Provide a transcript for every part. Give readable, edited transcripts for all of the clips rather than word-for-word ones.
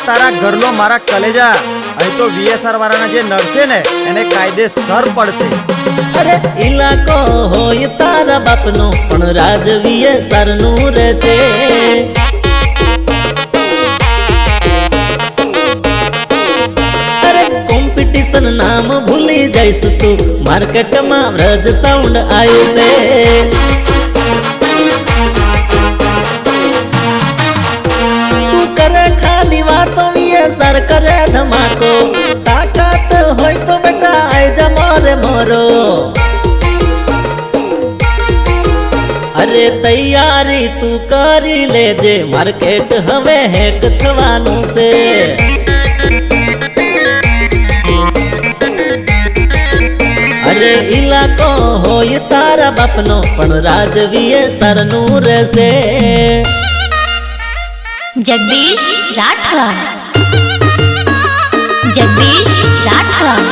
तारा घरनो मारा कलेजा अहीं तो वीएसआर वाळाना जे नडशे ने एने कायदेसर पड़शे। अरे इलाको होय तारा बापनो पण राज वीएसआर नु रहेशे। अरे कॉम्पिटिशन नाम भूली जाइस तू मार्केट में व्रज साउंड आयो से। खाली बातों वीएसआर करे धमाको ताकत होय तो बेटा आए जा मोरे मोरो। अरे तैयारी तू करी ले जे मार्केट हवे हैक थवानु से। अरे इलाको होय तारा बापनो पण राज वीएसआर नु रहेशे। जगदीश राठौर, जगदीश राठौर।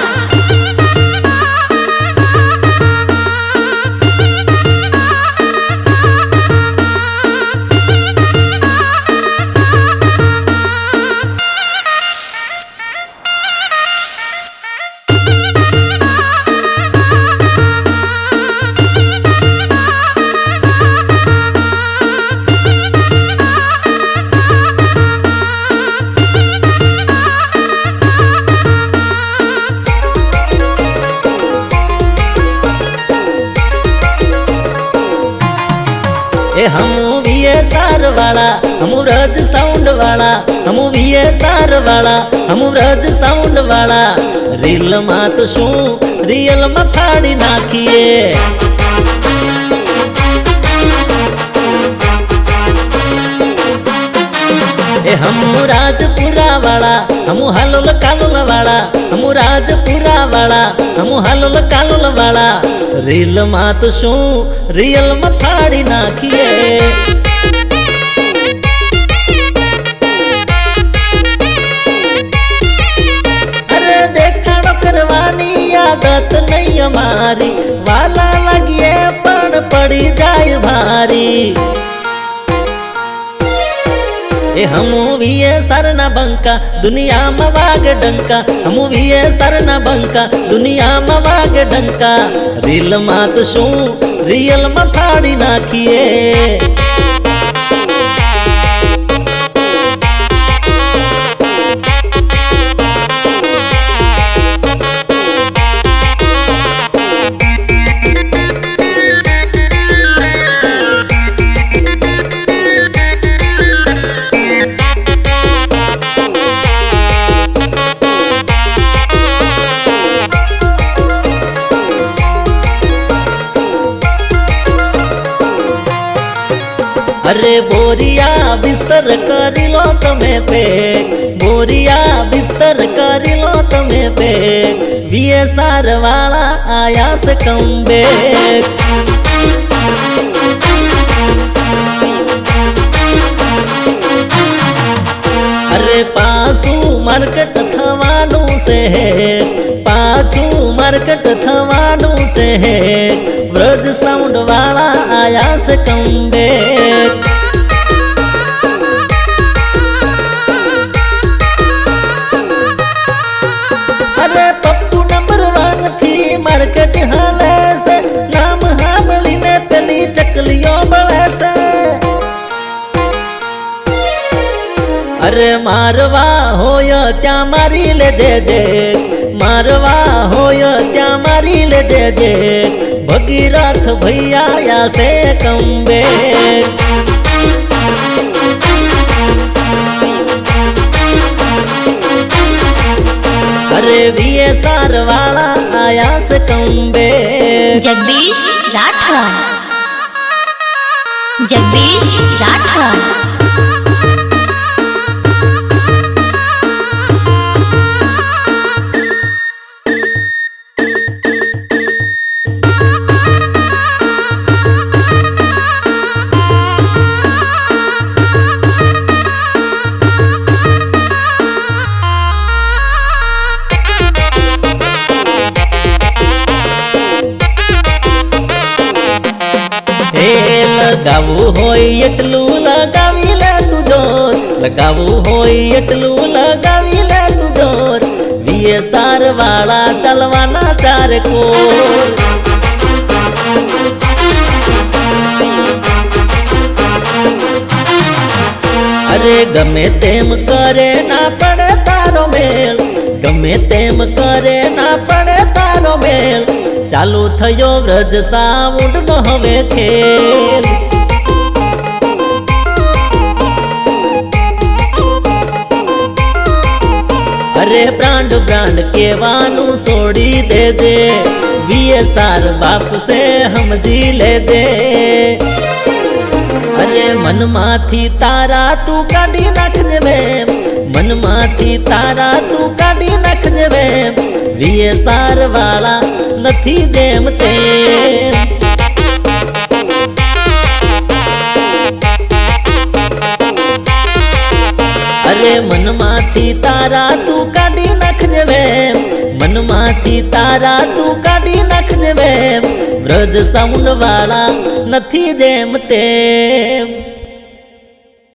हमू वीएसआर वाला हमू रज साउंड वाला, हमू वीएसआर वाला हमू रज साउंड वाला। रील में तो शू रियल में फाड़ी नाखिए। हमू राजपुरा वाला हमू हालोल कालोल वाला, हमू राजपुरा वाला हमू हालोल कालोल वाला। रील में तो शू रियल में फाड़ी नाखिए। अरे देखाड़ो करवानी आदत नहीं हमारी, वाला लगिए पण पड़ी जाए भारी। हमू वीएसआर ना बंका दुनिया में वाग डंका, हमू वीएसआर ना बंका दुनिया में वाग डंका। रील में तो शू रियल में फाड़ी नाखिए। अरे बोरिया बिस्तर करी लो तमे पे, बोरिया बिस्तर करी लो तमे पे। वीएसआर वाला आया से कम बैक। अरे पासू मार्केट थवानु से है, पाछू मार्केट थवानु से है। व्रज साउंड वाला आया से कम बैक। अरे पप्पू नंबर 1 थी मार्केट हाले से, नाम हाबली ने पेली चकलियों बड़े से। अरे मारवा होय त्या मारी ले जे जे, मारवा होय त्या मारी ले जे जे। भगीरथ भैया या से कम बैक। अरे वीएसआर वाला आया से कम बैक। जगदीश राठौर, जगदीश राठौर। लगावू होय एटलू लगावी ले तू जोत, लगावू होय एटलू વાળા ચાલવાના ચાર કોર અરે ગમે તેમ કરે ના પડે તારો મેલ ગમે તેમ કરે ના પડે તારો મેલ ચાલુ થયો વ્રજ સાઉન્ડ નો હવે ખેલ અરે બ્રાન્ડ બ્રાન્ડ કેવાનું છોડી દેજે વીએસઆર બાપ સે સમજી લેજે અરે મનમાંથી તારા તું કાઢી નાખજે બેમ મનમાંથી તારા તું કાઢી નાખજે બેમ વીએસઆર વાળા નથી જેમ તેમ અરે મનમાંથી તારા તું કાઢી નાખજે બેમ મનમાંથી તારા તું કાઢી નાખજે બેમ વ્રજ સાઉન્ડ વાળા નથી જેમ તેમ